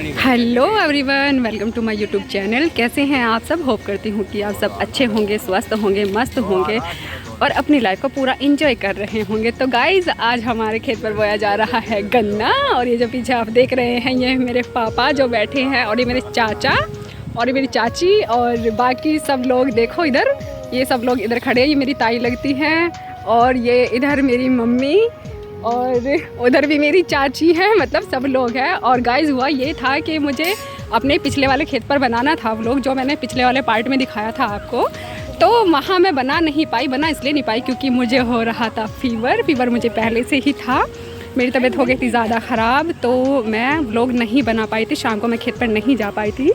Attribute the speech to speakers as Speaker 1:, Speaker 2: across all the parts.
Speaker 1: Hello everyone, welcome to my YouTube channel. कैसे हैं आप सब? होप करती हूँ कि आप सब अच्छे होंगे, स्वस्थ होंगे, मस्त होंगे और अपनी लाइफ को पूरा एंजॉय कर रहे होंगे। तो गाइज़, आज हमारे खेत पर बोया जा रहा है गन्ना। और ये जो पीछे आप देख रहे हैं, ये मेरे पापा जो बैठे हैं, और ये मेरे चाचा और ये मेरी चाची और बाकी सब लोग। देखो इधर, ये सब लोग इधर खड़े हैं। ये मेरी ताई लगती हैं और ये इधर मेरी मम्मी और उधर भी मेरी चाची है, मतलब सब लोग हैं। और गाइस, हुआ ये था कि मुझे अपने पिछले वाले खेत पर बनाना था व्लॉग, जो मैंने पिछले वाले पार्ट में दिखाया था आपको। तो वहाँ मैं बना नहीं पाई। बना इसलिए नहीं पाई क्योंकि मुझे हो रहा था फीवर मुझे पहले से ही था। मेरी तबीयत हो गई थी ज़्यादा ख़राब, तो मैं व्लॉग नहीं बना पाई थी। शाम को मैं खेत पर नहीं जा पाई थी।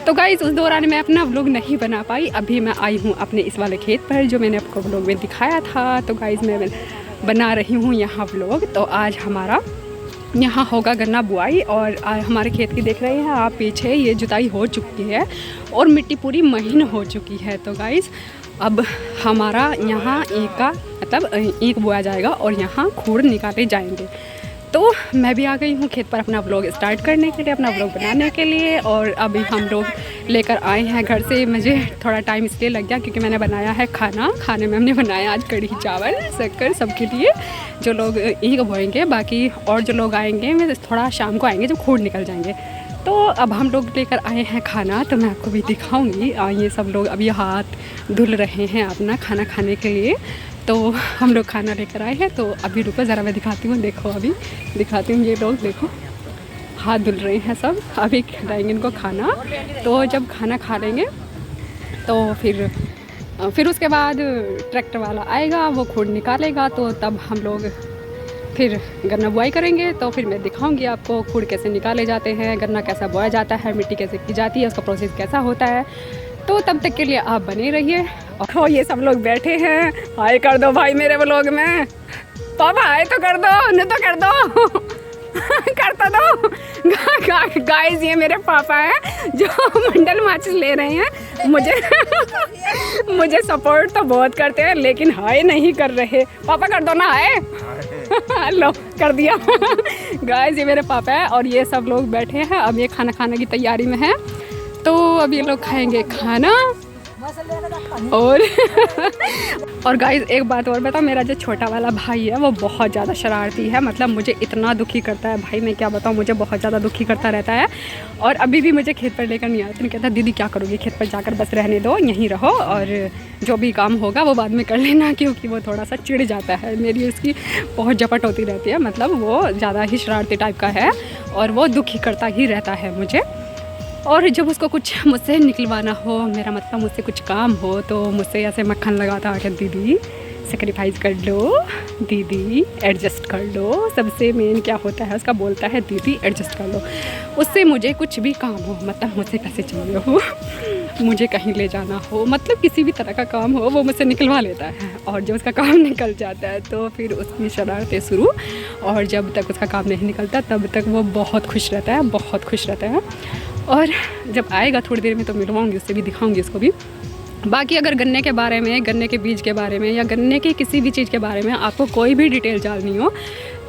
Speaker 1: तो गाइस, उस दौरान मैं अपना व्लॉग नहीं बना पाई। अभी मैं आई हूँ अपने इस वाले खेत पर जो मैंने आपको व्लॉग में दिखाया था। तो गाइस, मैं बना रही हूँ यहाँ व्लॉग। तो आज हमारा यहाँ होगा गन्ना बुआई। और हमारे खेत की देख रहे हैं आप पीछे, ये जुताई हो चुकी है और मिट्टी पूरी महीन हो चुकी है। तो गाइस, अब हमारा यहाँ ईख का मतलब ईख बोया जाएगा और यहाँ खूड़ निकाले जाएंगे। तो मैं भी आ गई हूँ खेत पर अपना व्लॉग स्टार्ट करने के लिए, अपना व्लॉग बनाने के लिए। और अभी हम लोग लेकर आए हैं घर से। मुझे थोड़ा टाइम इसलिए लग गया क्योंकि मैंने बनाया है खाना। खाने में हमने बनाया आज कढ़ी चावल शक्कर सबके लिए, जो लोग ईख बोएंगे। बाकी और जो लोग आएंगे वे थोड़ा शाम को आएंगे जब खूड़ निकल जाएंगे। तो अब हम लोग लेकर आए हैं खाना, तो मैं आपको भी दिखाऊंगी। ये सब लोग अभी हाथ धुल रहे हैं अपना खाना खाने के लिए। तो हम लोग खाना लेकर आए हैं। तो अभी रुको ज़रा, मैं दिखाती हूँ। देखो अभी दिखाती हूँ, ये लोग देखो हाथ धुल रहे हैं सब। अभी खिलाएंगे इनको खाना। तो जब खाना खा लेंगे तो फिर उसके बाद ट्रैक्टर वाला आएगा, वो खूड़ निकालेगा। तो तब हम लोग फिर गन्ना बुआई करेंगे। तो फिर मैं दिखाऊंगी आपको खूड़ कैसे निकाले जाते हैं, गन्ना कैसा बोया जाता है, मिट्टी कैसे की जाती है, उसका प्रोसेस कैसा होता है। तो तब तक के लिए आप बने रहिए। और ये सब लोग बैठे हैं। हाय कर दो भाई मेरे व्लॉग में। पापा हाय तो कर दो, न तो कर दो करता दो। गाइस, ये मेरे पापा हैं जो मंडल माचिस ले रहे हैं। मुझे सपोर्ट तो बहुत करते हैं, लेकिन हाय नहीं कर रहे। पापा कर दो ना हाय। लो कर दिया। गाइस, ये मेरे पापा है और ये सब लोग बैठे हैं। अब ये खाना खाने की तैयारी में है। तो अब ये लोग खाएंगे खाना। और गाइस, एक बात और बताओ, मेरा जो छोटा वाला भाई है वो बहुत ज़्यादा शरारती है। मतलब मुझे इतना दुखी करता है भाई, मैं क्या बताऊँ, मुझे बहुत ज़्यादा दुखी करता रहता है। और अभी भी मुझे खेत पर लेकर नहीं आया। तो कहता दीदी क्या करोगी, खेत पर जाकर बस रहने दो, यहीं रहो और जो भी काम होगा वो बाद में कर लेना। क्योंकि वो थोड़ा सा चिढ़ जाता है। मेरी उसकी बहुत झपट होती रहती है। मतलब वो ज़्यादा ही शरारती टाइप का है और वो दुखी करता ही रहता है मुझे। और जब उसको कुछ मुझसे निकलवाना हो, मेरा मतलब मुझसे कुछ काम हो, तो मुझसे ऐसे मक्खन लगाता है कि दीदी सेक्रीफाइस कर लो, दीदी एडजस्ट कर लो। सबसे मेन क्या होता है उसका, बोलता है दीदी एडजस्ट कर लो। उससे मुझे कुछ भी काम हो, मतलब मुझसे पैसे चाहिए हो, मुझे कहीं ले जाना हो, मतलब किसी भी तरह का काम हो, वो मुझसे निकलवा लेता है। और जब उसका काम निकल जाता है तो फिर उसकी शरारतें शुरू। और जब तक उसका काम नहीं निकलता तब तक वो बहुत खुश रहता है, बहुत खुश रहता है। और जब आएगा थोड़ी देर में तो मिलवाऊंगी उससे भी, दिखाऊंगी उसको भी। बाकी अगर गन्ने के बारे में, गन्ने के बीज के बारे में या गन्ने के किसी भी चीज़ के बारे में आपको कोई भी डिटेल जाननी हो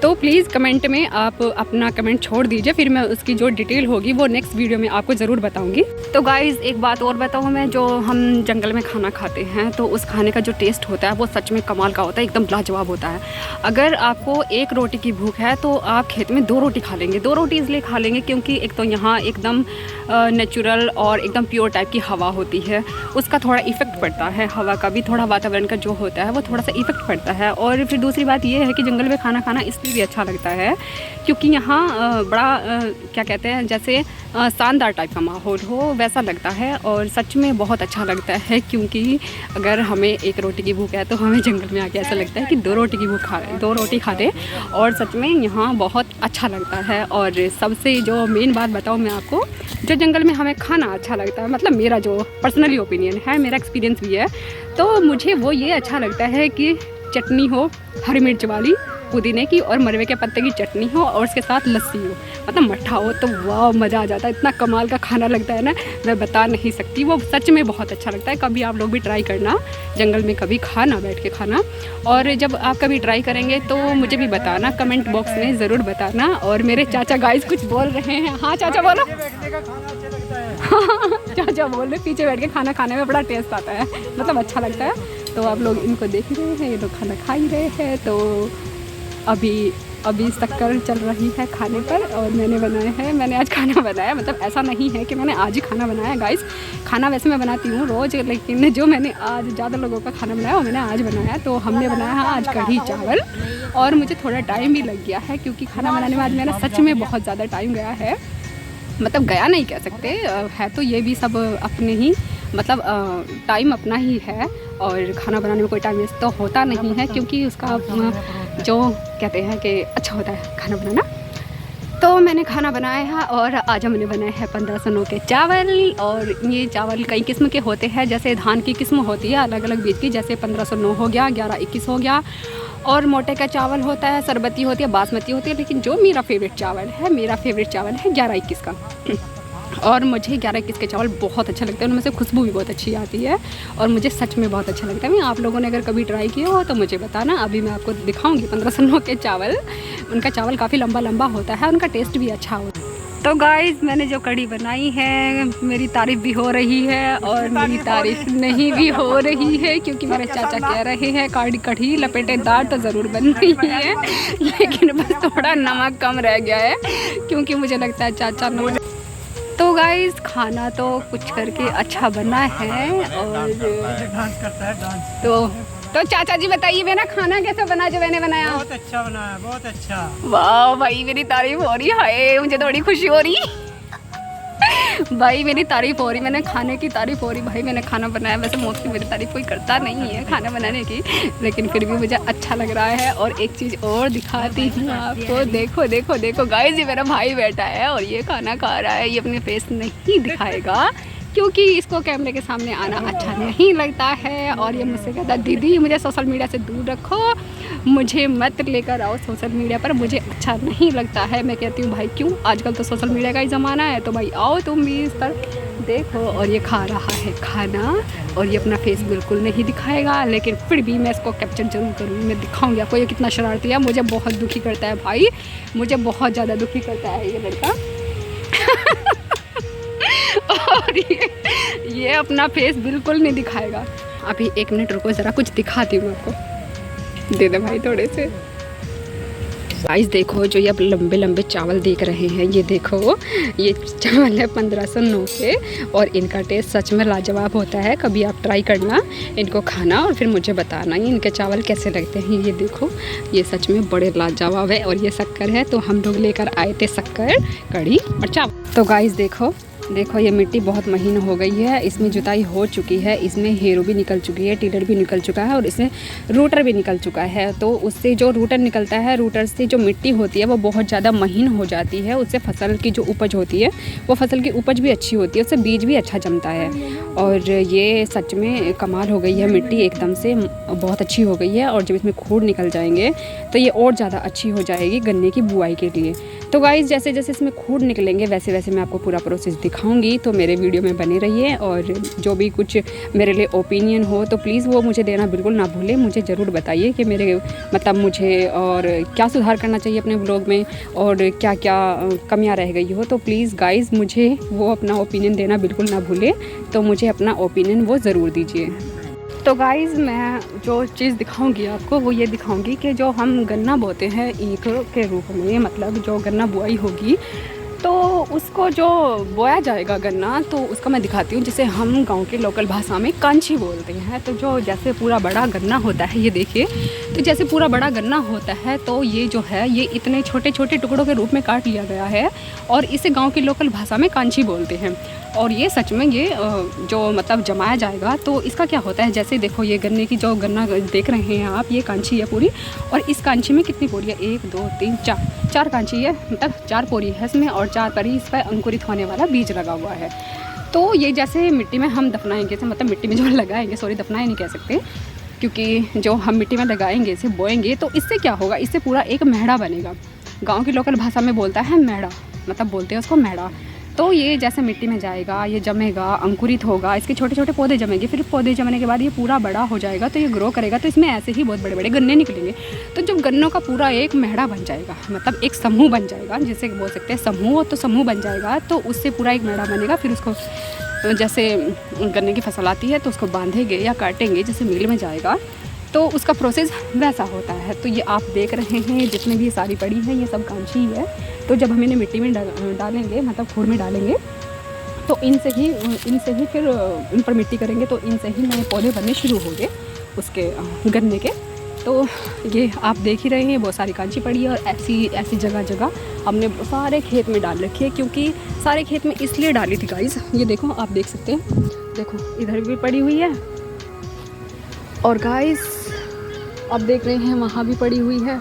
Speaker 1: तो प्लीज़ कमेंट में आप अपना कमेंट छोड़ दीजिए। फिर मैं उसकी जो डिटेल होगी वो नेक्स्ट वीडियो में आपको ज़रूर बताऊंगी। तो गाइज़, एक बात और बताऊँ मैं, जो हम जंगल में खाना खाते हैं तो उस खाने का जो टेस्ट होता है वो सच में कमाल का होता है, एकदम लाजवाब होता है। अगर आपको एक रोटी की भूख है तो आप खेत में 2 रोटी खा लेंगे। 2 रोटी इसलिए खा लेंगे क्योंकि एक तो यहाँ एकदम नेचुरल और एकदम प्योर टाइप की हवा होती है, उसका थोड़ा इफ़ेक्ट पड़ता है। हवा का भी थोड़ा, वातावरण का जो होता है वो थोड़ा सा इफ़ेक्ट पड़ता है। और फिर दूसरी बात ये है कि जंगल में खाना खाना इसलिए भी अच्छा लगता है क्योंकि यहाँ बड़ा क्या कहते हैं, जैसे शानदार टाइप का माहौल हो वैसा लगता है। और सच में बहुत अच्छा लगता है क्योंकि अगर हमें एक रोटी की भूख है तो हमें जंगल में आके ऐसा लगता है कि 2 रोटी की भूख खा रहे, 2 रोटी खा रहे। और सच में यहाँ बहुत अच्छा लगता है। और सबसे जो मेन बात बताऊँ मैं आपको, जो जंगल में हमें खाना अच्छा लगता है, मतलब मेरा जो पर्सनली ओपिनियन है, मेरा एक्सपीरियंस भी है, तो मुझे वो ये अच्छा लगता है कि चटनी हो हरी मिर्च वाली, पुदीने की और मरवे के पत्ते की चटनी हो और उसके साथ लस्सी हो, मतलब मट्ठा हो, तो वाह मज़ा आ जाता है। इतना कमाल का खाना लगता है ना, मैं बता नहीं सकती, वो सच में बहुत अच्छा लगता है। कभी आप लोग भी ट्राई करना, जंगल में कभी खाना, बैठ के खाना। और जब आप कभी ट्राई करेंगे तो मुझे भी बताना, कमेंट बॉक्स में ज़रूर बताना। और मेरे चाचा गाइस कुछ बोल रहे हैं। हाँ चाचा बोलो। चाचा बोल रहे पीछे बैठ के खाना खाने में बड़ा टेस्ट आता है, मतलब अच्छा लगता है। तो आप लोग इनको देख ही रहे हैं, ये लोग खाना खा ही रहे हैं। तो अभी शक्कर चल रही है खाने पर और मैंने बनाया है, मैंने आज खाना बनाया। मतलब ऐसा नहीं है कि मैंने आज ही खाना बनाया गाइस, खाना वैसे मैं बनाती हूँ रोज़, लेकिन जो मैंने आज ज़्यादा लोगों का खाना बनाया वो मैंने आज बनाया। तो हमने बनाया है आज कढ़ी चावल और मुझे थोड़ा टाइम भी लग गया है क्योंकि खाना बनाने में आज मेरा सच में बहुत ज़्यादा टाइम गया है। मतलब गया नहीं कह सकते, है तो ये भी सब अपने ही, मतलब टाइम अपना ही है। और खाना बनाने में कोई टाइम वेस्ट तो होता नहीं है क्योंकि उसका जो कहते हैं कि अच्छा होता है खाना बनाना। तो मैंने खाना बनाया है और आज हमने बनाए हैं 1509 के चावल। और ये चावल कई किस्म के होते हैं, जैसे धान की किस्म होती है अलग अलग बीज की, जैसे 1509 हो गया, 1121 हो गया। और मोटे का चावल होता है, सरबती होती है, बासमती होती है। लेकिन जो मेरा फेवरेट चावल है, मेरा फेवरेट चावल है 1121 का। और मुझे 1121 के चावल बहुत अच्छा लगता है, उनमें से खुशबू भी बहुत अच्छी आती है और मुझे सच में बहुत अच्छा लगता है। मैं आप लोगों ने अगर कभी ट्राई किया हो तो मुझे बताना। अभी मैं आपको दिखाऊंगी 1509 के चावल। उनका चावल काफ़ी लंबा लंबा होता है, उनका टेस्ट भी अच्छा होता है। तो गाइस मैंने जो कढ़ी बनाई है, मेरी तारीफ़ भी हो रही है और मेरी तारीफ़ नहीं भी हो रही है क्योंकि मेरे चाचा कह रहे हैं कढ़ी लपेटेदार तो ज़रूर बन रही है, लेकिन बस थोड़ा नमक कम रह गया है क्योंकि मुझे लगता है चाचा नमक। तो गाइस खाना तो कुछ करके अच्छा बना है। और तो चाचा जी बताइए मेरा खाना कैसा बना जो मैंने बनाया?
Speaker 2: बहुत अच्छा बना है, बहुत अच्छा।
Speaker 1: वाह भाई मेरी तारीफ हो रही है, मुझे थोड़ी खुशी हो रही भाई, मेरी तारीफ हो रही, मैंने खाने की तारीफ हो रही। भाई मैंने खाना बनाया, वैसे मोस्टली मेरी तारीफ कोई करता नहीं है खाना बनाने की, लेकिन फिर भी मुझे अच्छा लग रहा है। और एक चीज़ और दिखाती हूँ आपको, देखो देखो देखो गाइस, ये मेरा भाई बैठा है और ये खाना खा रहा है। ये अपने फेस नहीं दिखाएगा क्योंकि इसको कैमरे के सामने आना अच्छा नहीं लगता है। और ये मुझसे कहता दीदी मुझे सोशल मीडिया से दूर रखो, मुझे मत लेकर आओ सोशल मीडिया पर, मुझे अच्छा नहीं लगता है। मैं कहती हूँ भाई क्यों, आजकल तो सोशल मीडिया का ही ज़माना है, तो भाई आओ तुम भी इस पर देखो। और ये खा रहा है खाना और ये अपना फेस बिल्कुल नहीं दिखाएगा, लेकिन फिर भी मैं इसको कैप्चर जरूर करूँगी, मैं दिखाऊँगी आपको ये कितना शरारती है। मुझे बहुत दुखी करता है भाई, मुझे बहुत ज़्यादा दुखी करता है ये लड़का और ये अपना फेस बिल्कुल नहीं दिखाएगा। अभी 1 मिनट रुको, ज़रा कुछ दिखाती हूँ आपको, दे दे भाई थोड़े से। गाइस देखो जो ये अब लंबे लंबे चावल देख रहे हैं, ये देखो ये चावल है 1509 के और इनका टेस्ट सच में लाजवाब होता है। कभी आप ट्राई करना इनको खाना और फिर मुझे बताना ये इनके चावल कैसे लगते हैं। ये देखो ये सच में बड़े लाजवाब है। और ये शक्कर है, तो हम लोग लेकर आए थे शक्कर, कढ़ी और चावल। तो गाइस देखो देखो ये मिट्टी बहुत महीन हो गई है, इसमें जुताई हो चुकी है, इसमें हेरो भी निकल चुकी है, टीलर भी निकल चुका है और इसमें रूटर भी निकल चुका है। तो उससे जो रूटर निकलता है, रूटर से जो मिट्टी होती है वो बहुत ज़्यादा महीन हो जाती है, उससे फसल की जो उपज होती है वो फसल की उपज भी अच्छी होती है, उससे बीज भी अच्छा जमता है। और ये सच में कमाल हो गई है, मिट्टी एकदम से बहुत अच्छी हो गई है। और जब इसमें खूड़ निकल जाएंगे तो ये और ज़्यादा अच्छी हो जाएगी गन्ने की बुआई के लिए। तो गाइस जैसे जैसे इसमें खूड़ निकलेंगे वैसे वैसे मैं आपको पूरा प्रोसेस दिखाऊंगी, तो मेरे वीडियो में बने रहिए। और जो भी कुछ मेरे लिए ओपिनियन हो तो प्लीज़ वो मुझे देना बिल्कुल ना भूलें, मुझे ज़रूर बताइए कि मेरे मतलब मुझे और क्या सुधार करना चाहिए अपने ब्लॉग में और क्या क्या कमियां रह गई हो। तो प्लीज़ गाइस मुझे वो अपना ओपिनियन देना बिल्कुल ना भूलें, तो मुझे अपना ओपिनियन वो ज़रूर दीजिए। तो गाइज़ मैं जो चीज़ दिखाऊंगी आपको वो ये दिखाऊंगी कि जो हम गन्ना बोते हैं ईख के रूप में, मतलब जो गन्ना बुआई होगी तो उसको जो बोया जाएगा गन्ना, तो उसका मैं दिखाती हूँ, जिसे हम गांव के लोकल भाषा में कांची बोलते हैं। तो जो जैसे पूरा बड़ा गन्ना होता है, ये देखिए, तो जैसे पूरा बड़ा गन्ना होता है तो ये जो है ये इतने छोटे छोटे टुकड़ों के रूप में काट लिया गया है और इसे गांव की लोकल भाषा में कांची बोलते हैं। और ये सच में ये जो मतलब जमाया जाएगा तो इसका क्या होता है, जैसे देखो ये गन्ने की जो गन्ना देख रहे हैं आप, ये कांची है पूरी। और इस कांची में कितनी पोरी है, 1 2 3 4 कांची है, मतलब 4 पोरी है इसमें और 4 पर ही इस पर अंकुरित होने वाला बीज लगा हुआ है। तो ये जैसे मिट्टी में हम दफनाएंगे, तो मतलब मिट्टी में जो लगाएंगे, सॉरी दफनाए नहीं कह सकते, क्योंकि जो हम मिट्टी में लगाएंगे, इसे बोएंगे, तो इससे क्या होगा, इससे पूरा एक मेढ़ा बनेगा। गांव की लोकल भाषा में बोलता है मेढ़ा, मतलब बोलते हैं उसको मेढ़ा। तो ये जैसे मिट्टी में जाएगा, ये जमेगा, अंकुरित होगा, इसके छोटे छोटे पौधे जमेंगे, फिर पौधे जमने के बाद ये पूरा बड़ा हो जाएगा, तो ये ग्रो करेगा, तो इसमें ऐसे ही बहुत बड़े बड़े गन्ने निकलेंगे। तो जब गन्नों का पूरा एक मेढ़ा बन जाएगा, मतलब एक समूह बन जाएगा, जिसे बोल सकते हैं समूह, तो समूह बन जाएगा, तो उससे पूरा एक मेढ़ा बनेगा। फिर उसको जैसे गन्ने की फसल आती है तो उसको बांधेंगे या काटेंगे, जैसे मिल में जाएगा, तो उसका प्रोसेस वैसा होता है। तो ये आप देख रहे हैं जितने भी सारी पड़ी हैं, ये सब कांची ही है। तो जब हम इन्हें मिट्टी में डालेंगे, मतलब खूड़ में डालेंगे, तो इनसे ही फिर इन पर मिट्टी करेंगे, तो इनसे ही नए पौधे बनने शुरू होंगे उसके गन्ने के। तो ये आप देख ही रहे हैं, बहुत सारी कांची पड़ी है, और ऐसी जगह जगह हमने सारे खेत में डाल रखी है। क्योंकि सारे खेत में इसलिए डाली थी गाइस, ये देखो, आप देख सकते हैं, देखो इधर भी पड़ी हुई है, और गाइस आप देख रहे हैं वहाँ भी पड़ी हुई है।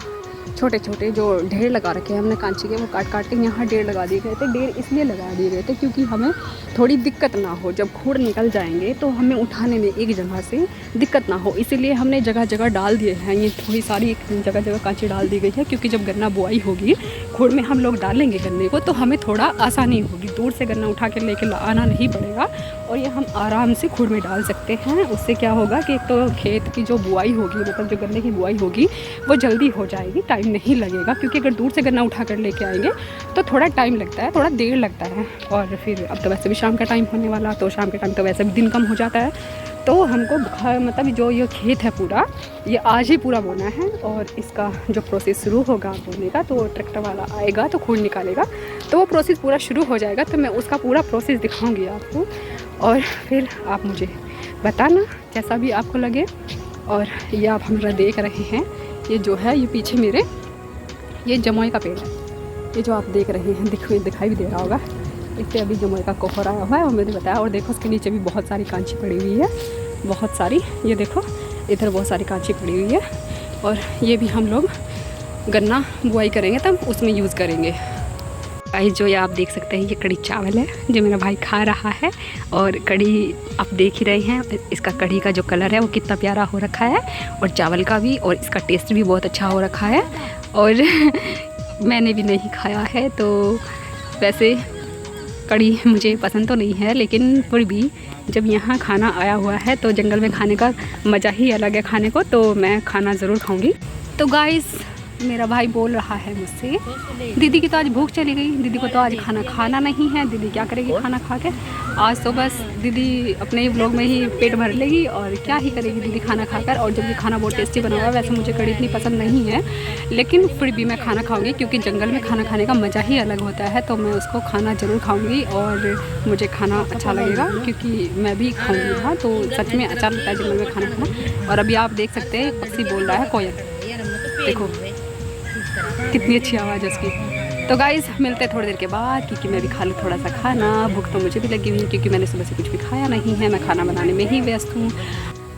Speaker 1: छोटे छोटे जो ढेर लगा रखे हैं हमने कांची के, वो काट के यहाँ ढेर लगा दिए गए थे। ढेर इसलिए लगा दिए गए थे क्योंकि हमें थोड़ी दिक्कत ना हो, जब खूड़ निकल जाएंगे तो हमें उठाने में एक जगह से दिक्कत ना हो, इसीलिए हमने जगह जगह डाल दिए हैं। ये थोड़ी सारी जगह जगह कांची डाल दी गई है, क्योंकि जब गन्ना बुआई होगी, खूड़ में हम लोग डालेंगे गन्ने को, तो हमें थोड़ा आसानी होगी, दूर से गन्ना उठा के लेके आना नहीं पड़ेगा, और ये हम आराम से खूड़ में डाल सकते हैं। उससे क्या होगा कि एक तो खेत की जो बुआई होगी, मतलब जो गन्ने की बुआई होगी, वो जल्दी हो जाएगी, टाइम नहीं लगेगा। क्योंकि अगर दूर से गन्ना उठा कर लेके आएंगे तो थोड़ा टाइम लगता है, थोड़ा देर लगता है। और फिर अब तो वैसे भी शाम का टाइम होने वाला, तो शाम के टाइम तो वैसे भी दिन कम हो जाता है, तो हमको मतलब जो ये खेत है पूरा, ये आज ही पूरा बोना है। और इसका जो प्रोसेस शुरू होगा बोने का, तो ट्रैक्टर वाला आएगा तो खूड़ निकालेगा, तो वो प्रोसेस पूरा शुरू हो जाएगा। तो मैं उसका पूरा प्रोसेस दिखाऊंगी आपको, और फिर आप मुझे बताना कैसा भी आपको लगे। और ये आप हमारा देख रहे हैं, ये जो है, ये पीछे मेरे ये जमोई का पेड़ है, ये जो आप देख रहे हैं, दिखाई भी दे रहा होगा, इस पर अभी जमोई का कोहर आया हुआ है, और मैंने बताया। और देखो उसके नीचे भी बहुत सारी कांची पड़ी हुई है, बहुत सारी, ये देखो इधर बहुत सारी कांची पड़ी हुई है। और ये भी हम लोग गन्ना बुआई करेंगे तब उसमें यूज़ करेंगे। गाइस जो ये आप देख सकते हैं, ये कड़ी चावल है जो मेरा भाई खा रहा है। और कड़ी आप देख ही रहे हैं, इसका कड़ी का जो कलर है वो कितना प्यारा हो रखा है, और चावल का भी, और इसका टेस्ट भी बहुत अच्छा हो रखा है। और मैंने भी नहीं खाया है, तो वैसे कड़ी मुझे पसंद तो नहीं है, लेकिन फिर भी जब यहाँ खाना आया हुआ है तो जंगल में खाने का मज़ा ही अलग है खाने को, तो मैं खाना ज़रूर खाऊंगी। तो गाइस मेरा भाई बोल रहा है मुझसे, दीदी की तो आज भूख चली गई, दीदी को तो आज खाना खाना नहीं है, दीदी क्या करेगी खाना खा के, आज तो बस दीदी अपने ही ब्लॉग में ही पेट भर लेगी, और क्या ही करेगी दीदी खाना खाकर। और जब ये खाना बहुत टेस्टी बना हुआ है, वैसे मुझे कड़ी इतनी पसंद नहीं है, लेकिन फिर भी मैं खाना खाऊंगी, क्योंकि जंगल में खाना खाने का मज़ा ही अलग होता है, तो मैं उसको खाना ज़रूर खाऊँगी, और मुझे खाना अच्छा लगेगा, क्योंकि मैं भी खाऊँगी। हाँ, तो सच में अच्छा लगता है जंगल में खाना खाना। और अभी आप देख सकते हैं, पक्षी बोल रहा है, कोयल, देखो कितनी अच्छी आवाज़ है उसकी। तो गाइज़ मिलते हैं थोड़ी देर के बाद, क्योंकि मैं भी खा लूँ थोड़ा सा खाना, भूख तो मुझे भी लगी हुई है, क्योंकि मैंने सुबह से कुछ भी खाया नहीं है, मैं खाना बनाने में ही व्यस्त हूँ।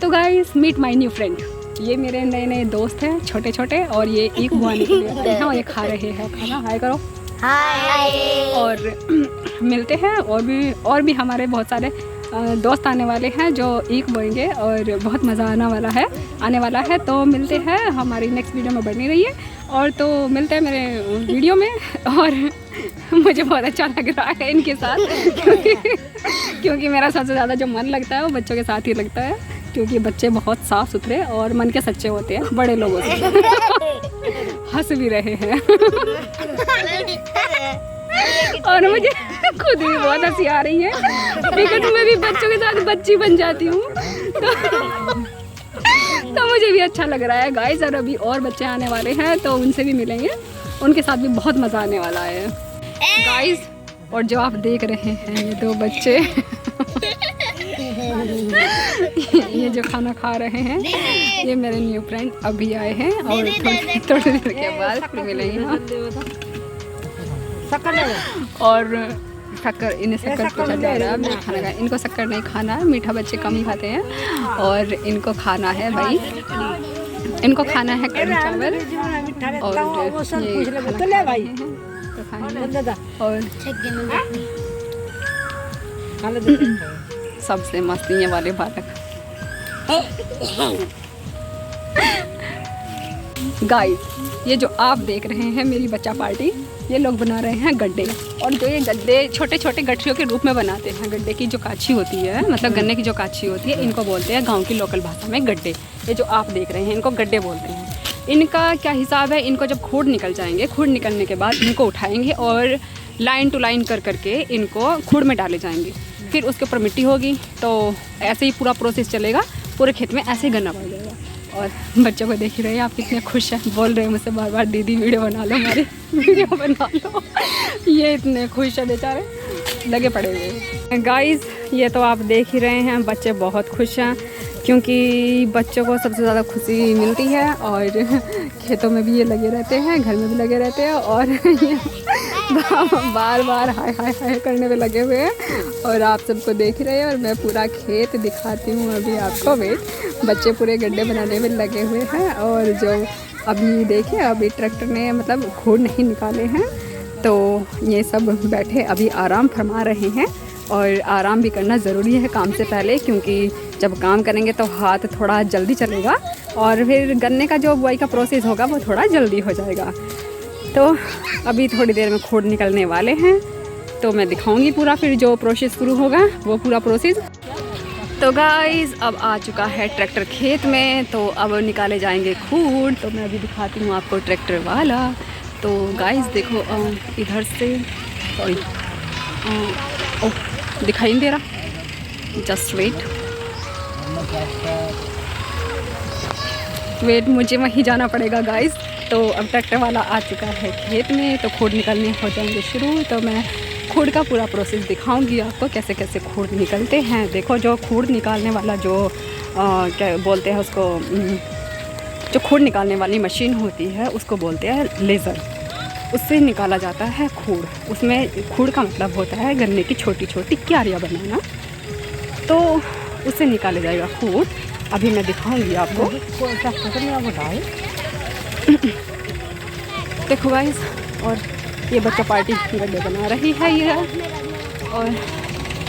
Speaker 1: तो guys meet my new friend, ये मेरे नए नए दोस्त हैं, छोटे छोटे, और ये एक बुआने के लिए हैं, और ये खा रहे हैं खाना। हाय करो, हाय। और मिलते हैं, और भी हमारे बहुत सारे दोस्त आने वाले हैं जो ईख बोएंगे, और बहुत मज़ा आने वाला है। तो मिलते हैं हमारी नेक्स्ट वीडियो में, बनी रहिए। और तो मिलते हैं मेरे वीडियो में, और मुझे बहुत अच्छा लग रहा है इनके साथ, क्योंकि मेरा सबसे ज़्यादा जो मन लगता है वो बच्चों के साथ ही लगता है, क्योंकि बच्चे बहुत साफ़ सुथरे और मन के सच्चे होते हैं, बड़े लोगों से। हंस भी रहे हैं और मुझे खुद भी बहुत हंसी आ रही है, बिकॉज मैं भी बच्चों के साथ बच्ची बन जाती हूँ, तो मुझे भी अच्छा लग रहा है गाइस। और अभी और बच्चे आने वाले हैं, तो उनसे भी मिलेंगे, उनके साथ भी बहुत मज़ा आने वाला है गाइस। और जो आप देख रहे हैं, ये दो बच्चे ये जो खाना खा रहे हैं, ये मेरे न्यू फ्रेंड अभी आए हैं, और थोड़ी देर के बाद फिर मिलेंगे। और शक्कर, इन्हें शक्कर पूछा जा रहा है, मैं खाना खाना, इनको शक्कर नहीं खाना है, मीठा बच्चे कम ही खाते हैं, और इनको खाना है भाई, इनको खाना है कड़ी चावल, और और सबसे मस्त ये वाले बालक। गाइस ये जो आप देख रहे हैं मेरी बच्चा पार्टी, ये लोग बना रहे हैं गड्ढे। और जो ये गड्ढे छोटे छोटे गठरियों के रूप में बनाते हैं, गड्ढे की जो काछी होती है, मतलब गन्ने की जो काछी होती है, इनको बोलते हैं गांव की लोकल भाषा में गड्ढे। ये जो आप देख रहे हैं इनको गड्ढे बोलते हैं। इनका क्या हिसाब है, इनको जब खूड़ निकल जाएंगे, खूड़ निकलने के बाद इनको उठाएंगे और लाइन टू लाइन कर करके इनको खूड़ में डाले जाएंगे। फिर उसके ऊपर मिट्टी होगी, तो ऐसे ही पूरा प्रोसेस चलेगा। पूरे खेत में ऐसे ही गन्ना बढ़ जाएगा। और बच्चों को देख ही रहे हैं आप कितने खुश हैं, बोल रहे हैं मुझसे बार बार दीदी वीडियो बना लो, हमारी वीडियो बना लो। ये इतने खुश है बेचारे, लगे पड़े हुए। गाइस ये तो आप देख ही रहे हैं, बच्चे बहुत खुश हैं क्योंकि बच्चों को सबसे ज़्यादा खुशी मिलती है। और खेतों में भी ये लगे रहते हैं, घर में भी लगे रहते हैं, और ये बार बार हाय हाय हाय करने में लगे हुए हैं। और आप सबको देख रहे हैं और मैं पूरा खेत दिखाती हूँ अभी आपको। वेट, बच्चे पूरे गड्ढे बनाने में लगे हुए हैं। और जो अभी देखिए, अभी ट्रैक्टर ने मतलब खूड़ नहीं निकाले हैं, तो ये सब बैठे अभी आराम फरमा रहे हैं। और आराम भी करना ज़रूरी है काम से पहले, क्योंकि जब काम करेंगे तो हाथ थोड़ा जल्दी चलेगा और फिर गन्ने का जो बुआई का प्रोसेस होगा वो थोड़ा जल्दी हो जाएगा। तो अभी थोड़ी देर में खूड़ निकलने वाले हैं, तो मैं दिखाऊंगी पूरा फिर जो प्रोसेस शुरू होगा वो पूरा प्रोसेस। तो गाइस अब आ चुका है ट्रैक्टर खेत में, तो अब निकाले जाएंगे खूड़। तो मैं अभी दिखाती हूँ आपको ट्रैक्टर वाला। तो गाइस देखो इधर से, सॉरी दिखाई नहीं दे रहा, जस्ट वेट मुझे वहीं जाना पड़ेगा गाइस। तो अब ट्रैक्टर वाला आ चुका है खेत में, तो खूड़ निकलने हो जाएंगे शुरू। तो मैं खूड़ का पूरा प्रोसेस दिखाऊंगी आपको, कैसे कैसे खूड़ निकलते हैं। देखो जो खूड़ निकालने वाला जो क्या बोलते हैं उसको, जो खूड़ निकालने वाली मशीन होती है उसको बोलते हैं लेज़र। उससे निकाला जाता है खूड़। उसमें खूड़ का मतलब होता है गन्ने की छोटी छोटी क्यारियाँ बनाना, तो उससे निकाला जाएगा खूड़। अभी मैं दिखाऊंगी आपको। देखो गाइस, और ये बच्चा पार्टी गड्ढे बना रही है ये। और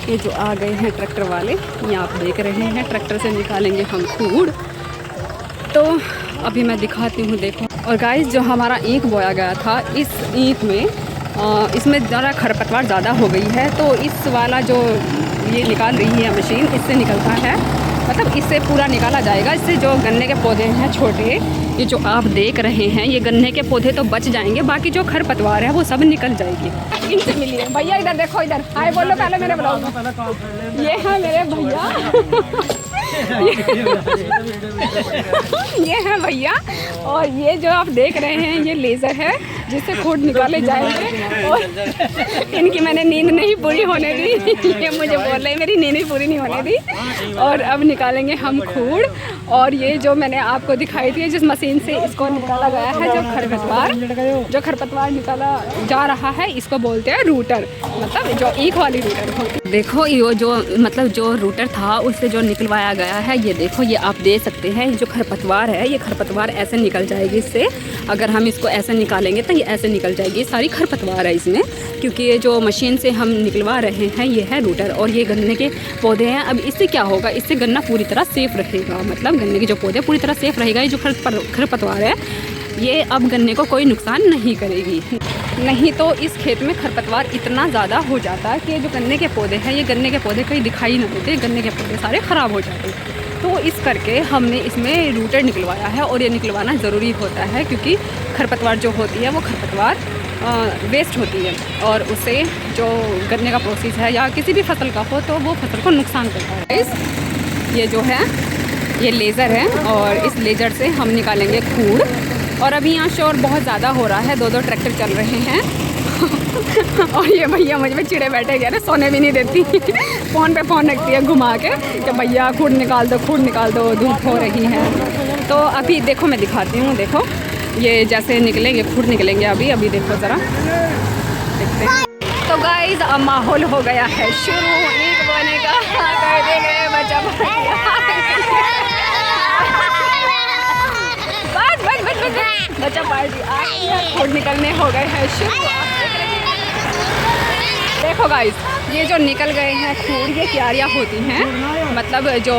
Speaker 1: ये जो आ गए हैं ट्रैक्टर वाले, ये आप देख रहे हैं, ट्रैक्टर से निकालेंगे हम खूड़। तो अभी मैं दिखाती हूँ, देखो। और गाइस जो हमारा ईंख बोया गया था, इस ईंख में इसमें ज़रा खरपतवार ज़्यादा हो गई है, तो इस वाला जो ये निकाल रही है मशीन, इससे निकलता है, मतलब इससे पूरा निकाला जाएगा। इससे जो गन्ने के पौधे हैं छोटे, ये जो आप देख रहे हैं, ये गन्ने के पौधे तो बच जाएंगे, बाकी जो खरपतवार है वो सब निकल जाएगी। इनसे मिलिए भैया, इधर देखो, इधर हाय बोलो पहले मेरे ब्लॉग। ये है मेरे भैया ये है भैया। और ये जो आप देख रहे हैं ये लेज़र है जिससे खूड़ निकाले जाएंगे। और इनकी मैंने नींद नहीं पूरी होने दी, ये मुझे बोल रहे हैं मेरी नींद ही पूरी नहीं होने दी। और अब निकालेंगे हम खूड़। और ये जो मैंने आपको दिखाई थी, जिस मशीन से इसको निकाला गया है, जो खरपतवार निकाला जा रहा है, इसको बोलते हैं रूटर, मतलब जो ईंख वाली रूटर होती है। देखो ये जो मतलब जो रूटर था उससे जो निकलवाया गया है, ये देखो, ये आप देख सकते हैं, जो खरपतवार है, ये खरपतवार ऐसे निकल जाएगी इससे। अगर हम इसको ऐसे निकालेंगे तो ये ऐसे निकल जाएगी, सारी खरपतवार है इसमें, क्योंकि ये जो मशीन से हम निकलवा रहे हैं ये है रूटर। और ये गन्ने के पौधे हैं। अब इससे क्या होगा, इससे गन्ना पूरी तरह सेफ रहेगा, मतलब गन्ने के जो पौधे पूरी तरह सेफ रहेगा। ये जो खरपतवार है ये अब गन्ने को कोई नुकसान नहीं करेगी। नहीं तो इस खेत में खरपतवार इतना ज़्यादा हो जाता है कि जो गन्ने के पौधे हैं, ये गन्ने के पौधे कहीं दिखाई नहीं देते, गन्ने के पौधे सारे ख़राब हो जाते। तो इस करके हमने इसमें रूटर निकलवाया है। और ये निकलवाना ज़रूरी होता है क्योंकि खरपतवार जो होती है वो खरपतवार वेस्ट होती है, और उससे जो गन्ने का प्रोसेस है या किसी भी फसल का हो तो वो फसल को नुकसान करता है। ये जो है ये लेज़र है, और इस लेज़र से हम निकालेंगे खूड़। और अभी यहाँ शोर बहुत ज़्यादा हो रहा है, 2-2 ट्रैक्टर चल रहे हैं और ये भैया मुझ में चिड़े बैठे गए, सोने भी नहीं देती फ़ोन पे फ़ोन रखती है घुमा के कि भैया खूड़ निकाल दो, खूड़ निकाल दो, धूप हो रही है। तो अभी देखो मैं दिखाती हूँ, देखो ये जैसे निकलेंगे खूड़ निकलेंगे अभी देखो ज़रा, देखते हैं। तो गाइस अब माहौल हो गया है शुरू ईंट बोने का। बच्चा पार्टी खूड़ निकलने हो गए हैं शुरू। देखो गाइस, ये जो निकल गए हैं खूड़, ये क्यारियाँ होती हैं, मतलब जो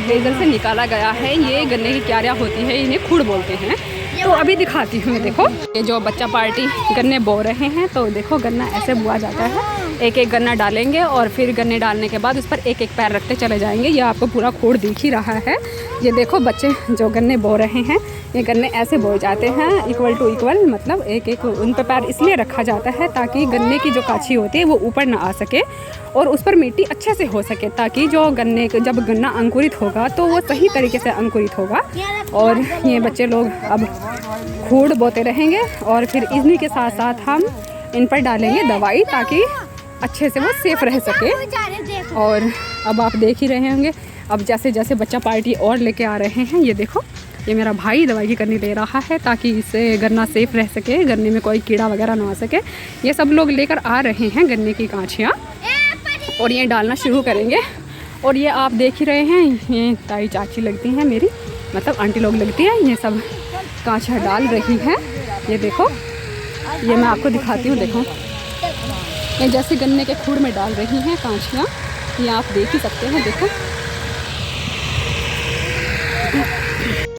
Speaker 1: लेज़र से निकाला गया है, ये गन्ने की क्यारियाँ होती है, इन्हें खूड़ बोलते हैं। तो अभी दिखाती हूँ। देखो ये जो बच्चा पार्टी गन्ने बो रहे हैं, तो देखो गन्ना ऐसे बुआ जाता है। एक एक गन्ना डालेंगे और फिर गन्ने डालने के बाद उस पर एक एक पैर रखते चले जाएंगे। ये आपको पूरा खोड़ दिख ही रहा है। ये देखो बच्चे जो गन्ने बो रहे हैं, ये गन्ने ऐसे बोए जाते हैं इक्वल टू इक्वल, मतलब एक एक उन पर पैर इसलिए रखा जाता है ताकि गन्ने की जो काछी होती है वो ऊपर ना आ सके और उस पर मिट्टी अच्छे से हो सके, ताकि जो गन्ने जब गन्ना अंकुरित होगा तो वो सही तरीके से अंकुरित होगा। और ये बच्चे लोग अब खूड़ बोते रहेंगे और फिर इन्हीं के साथ साथ हम इन पर डालेंगे दवाई ताकि अच्छे से वो सेफ रह सके। और अब आप देख ही रहे होंगे, अब जैसे जैसे बच्चा पार्टी और लेके आ रहे हैं। ये देखो ये मेरा भाई दवाई की करनी ले रहा है ताकि इससे गन्ना सेफ रह सके, गन्ने में कोई कीड़ा वगैरह ना आ सके। ये सब लोग लेकर आ रहे हैं गन्ने की कांचियाँ और ये डालना शुरू करेंगे। और ये आप देख ही रहे हैं, ये ताई चाची लगती हैं मेरी, मतलब आंटी लोग लगती हैं, ये सब कांचियाँ डाल रही हैं। ये देखो ये मैं आपको दिखाती हूँ। देखो ये जैसे गन्ने के खूड़ में डाल रही हैं कांचियाँ, ये आप देख ही सकते हैं। देखो